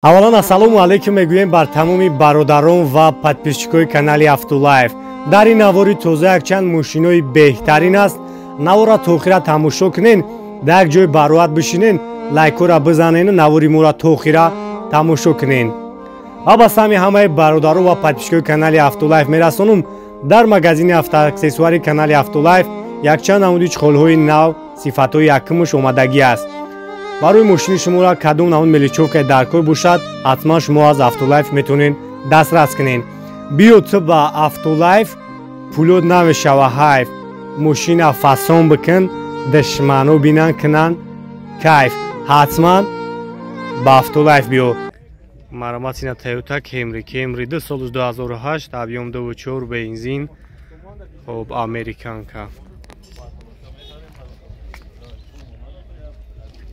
аввалан ассалому алайкум мегӯем бар тамоми бародарон ва подписчикои канали Автолайф. дар ин навори тоза якчанд мошинои беҳтарин аст. навора то охира тамошо кунен, дар як ҷой бароҳат бишинен, лайкора бизанен, навори мора то охира тамошо кунен. ва ба сами ҳамаи бародарон ва подписчикои канали Автолайф мерасонум дар магазини автоаксессуари канали Автолайф якчанд намуди чухолҳои нав сифатҳои якумш омадагӣ аст. барои мошини шуморо кадом намуд меличовка дар кор бошад, ҳатман шумо аз Автолайф метавонед дастрас кунед. биё ту ба Автолайф, пулод намешава ҳайф. мошина фасон бикун, душмано бинан кунан кайф. ҳатман ба Автолайф биё. мароматина Toyota Camry 2 соли 2008, объем 2.4 бензин, хоб американка.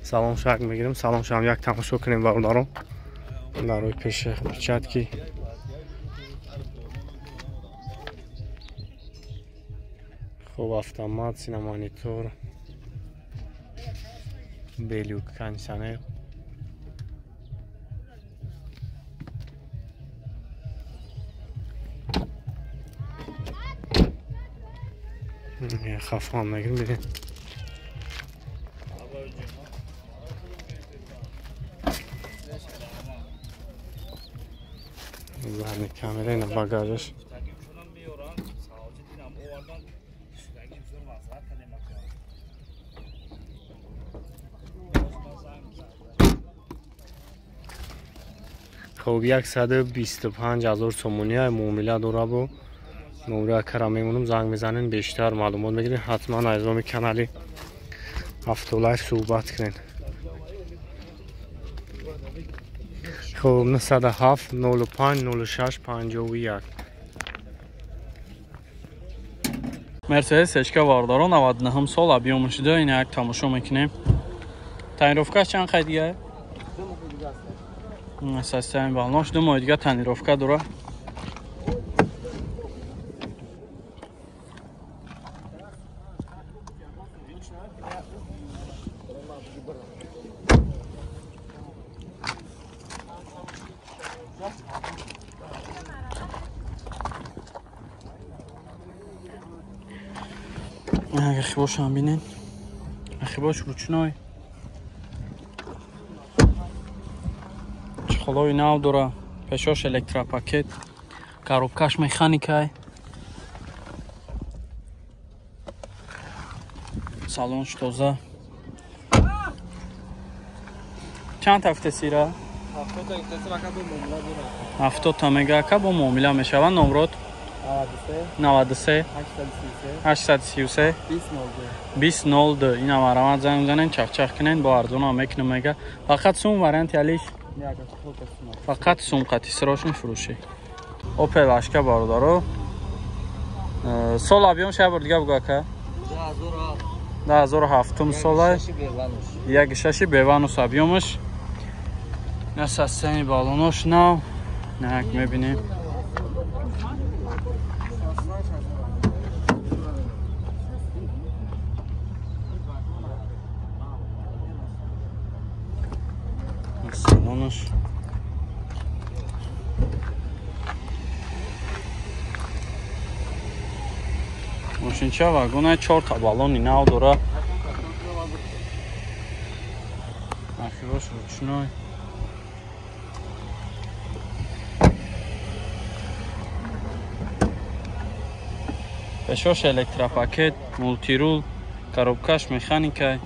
салом шак мегирем, салом шам як тамошо кунем бародарон. дар рӯи пеши курчатки хоб автомат, синамонитор, белюк, кондиционер. хафон мегирем бирем. задний камера на багажеш. хоб 125,000 сомония муомила дора бо номера кара мемонам, занг мезанен, бештар маълумот мегирен. ҳатман айзоми канали Автолайф суҳбат кунен. хоб 97 05 06 51. Mercedes Eshka бародарон 99 сол объёмаш да, ин як тамошо мекунем. Тонировкаш чанд хай дига? Состояние балнош 2 моҳ дига тонировка дора. Ахибош ҳам бинен. Ахибош ручной. Чехолои нав дора, пешош электропакет, коробкаш механикай. Салонш тоза. Чанд тафтесира? 70 та мега бо муомила мешава. номрот 93 833 2002. ина марамат занг мезанен, чахчах кунен, бо арзона мекунем мега. фақат сум вариант ялиш, фақат сумқати сирош мефурӯшӣ. Opel Ashka бародаро. сол объем шабар дига буга ка 2007 сола 1.6 беванус объемаш. на состояние балонош нав як мебинем. салонош мошинча вагона 4 та балони нав дора. ахирош ручной. пешош электропакет, мултирул, коробкаш механикай.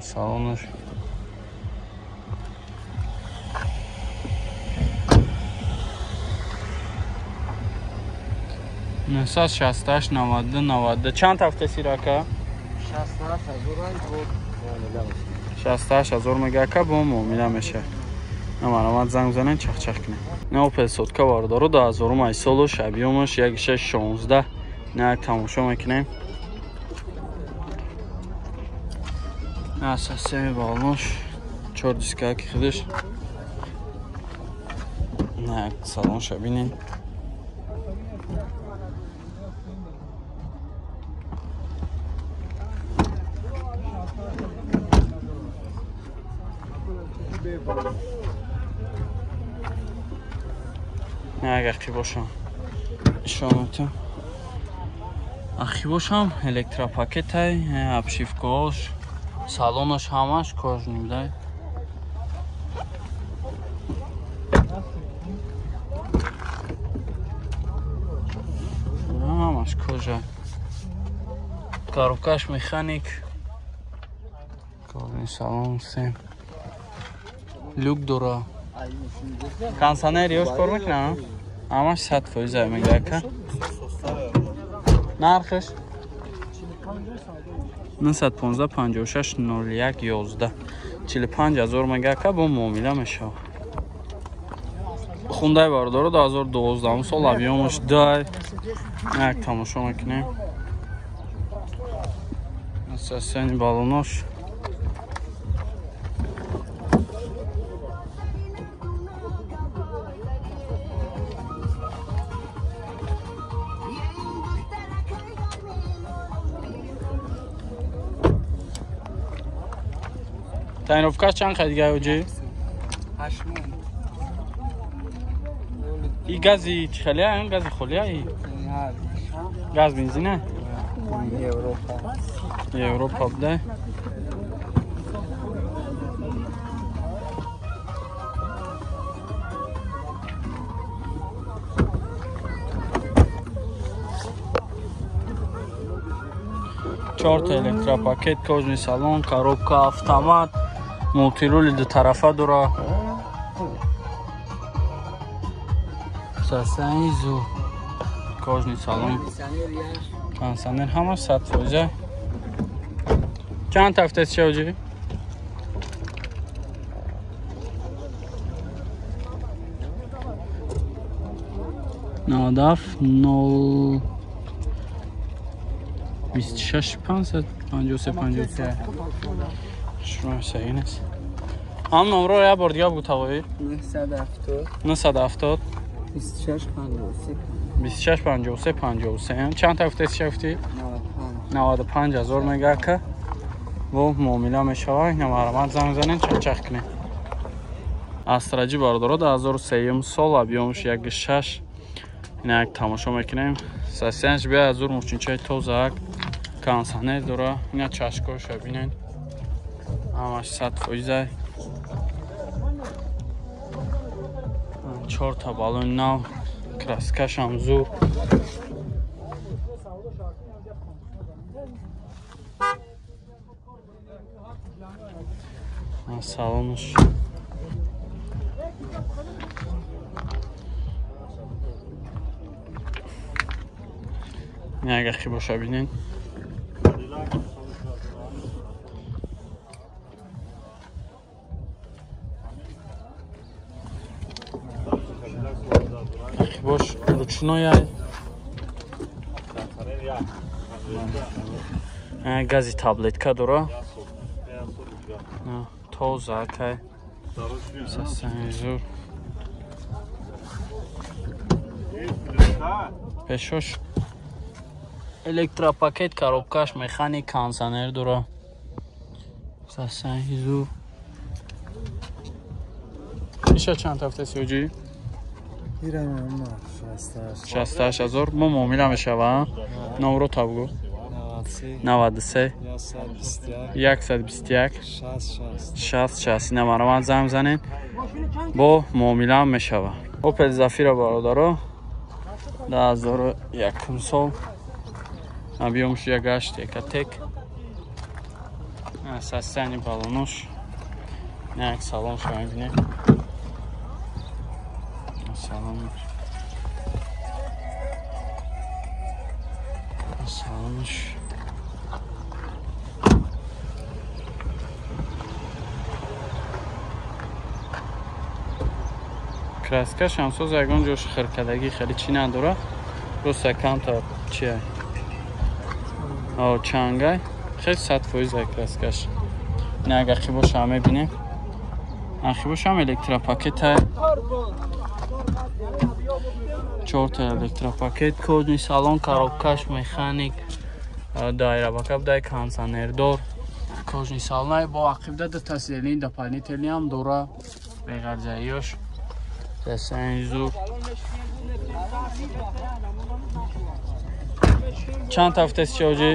салонош насас 68 90 90. чанд тафтесирака? 68000 мегака бо муомила меша. намарамат занг занен, чахчах кунем. Opel сотка бародаро 2000 солош, объемаш 1.616. як тамошо мекунем. Система балнош 4 дискаки хидиш. як салонша бинем. نه اخی باشم شامتون اخی باشم الکترا پاکت های ابشیفکاش سالونش همش کاش نیمده همش کاش کاروکاش مکانیک کارنی سالون سیم لوک دورا کانسانر یوش کار میکنه همش 100% میگه که نرخش 915 56 01 11 45000 میگه که با معامله میشه خونده بارداره 2012 سال ابیامش دای یک تماشا میکنیم اساساً بالوناش تاینوفکاش چند خیلی دیگه اوجی؟ 8 مون این گازی چی خیلی ها؟ این گازی خولی هایی؟ گاز بنزینه؟ اروپا بده چهار تا الکترا پاکت کوژنی سالون коробка автомат مولتیرولی دو طرفه داره ساسنیزو کوژنی سالون کانسانر همه 100% چند تفته شوجی 0 26 553 53 شما صحیح نیست هم نمره رو یه بار دیگه بگو تقوی 970 26 53 53 چند تا افته شفتی 95000 میگه که و معامله میشه اینا مرامت زنگ زنین چک کنین استراجی بارداره 2003 سال ابیامش 1.6 اینا یک تماشا میکنیم ساسیانش بیا از اون مچینچای توزک کانسانر داره اینا چشکاش ببینین همش 100% 4 تا بالون نو کراسکاش هم زور سالونش یک اخی باشه بینین اخی باش روچنای گازی تابلت که داره توزه که سسنیزور پیشوش الکترا پاکت коробкаш механик کانسانر داره سسنیزور میشه چند هفته سوجی؟ 68000 ما معامله میشه نمره تا بگو 93 121 60 نمره زنگ زنین با معامله میشه اوپل زفیر برادر 2001 سال ابیامش یک گشت یک تک اساساً بالونش یک سالون شما میبینید سالونش کراسکاش هم سوز اگران جوش خرکدگی خیلی چی نداره رو سکان تا چیه چنگای خیلی 100% کراسکاش نه اگر اخی باشه همه بینیم اخی باشه هم الکترا پاکت های 4 تا الکترا پاکت کوژنی سالون коробкаш механик دایره باکب دای کانسانر دار кожни салонай бо ақибда тасилин дополнительни ҳам дора беғарҷаиёш дастани зур. Чанд та гуфтаси ҷоҷи?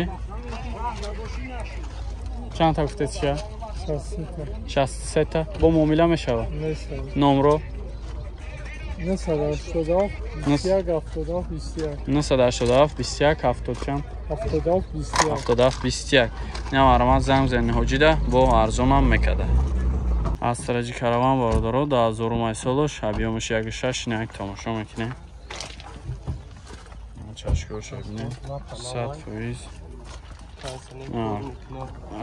Чанд та гуфтаси ша? 63 та. Бо муомила мешавад? Номро? 987-21 намарамад занг зани ҳоҷида бо арзонам мекада. Астраҷи караван бародаро 2000 солош объёмаш 1.6 инак тамошо мекунем. Чашкоша бинем 100%.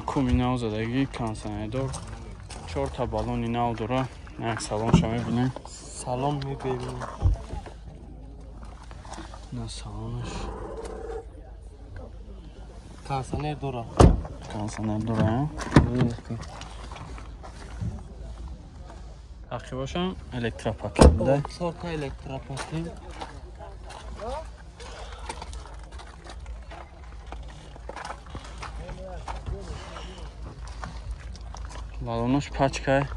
Куми нав задаги консонедор 4 та балони нав дора. Як салонша мебинем. Салон мебинем. На салонаш Консонер дора. Консонер дора. Ақибошам электропакет да. 4 та электропакет. Балонаш пачка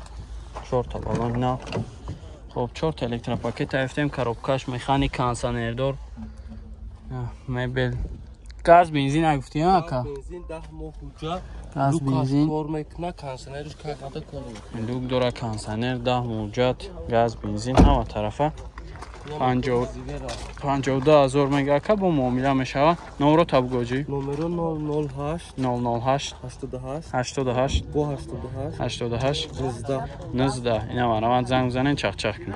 4 та балон нав. خب 4 تا الکتروپاکت گرفتیم کاروبکاش مکانیک کانسانردور مبل گاز بنزین نگفتی ها کا بنزین 10 ماه حجت گاز بنزین کار میکنه کانسانرش کار کنه لوک داره کانسانر 10 موجات گاز بنزین ها طرفه 52000 مگاکا با معامله میشود. نمره تاب گوجی نمره 008 008 88 88 88 19 اینا من زنگ بزنین چخ چخ کنه.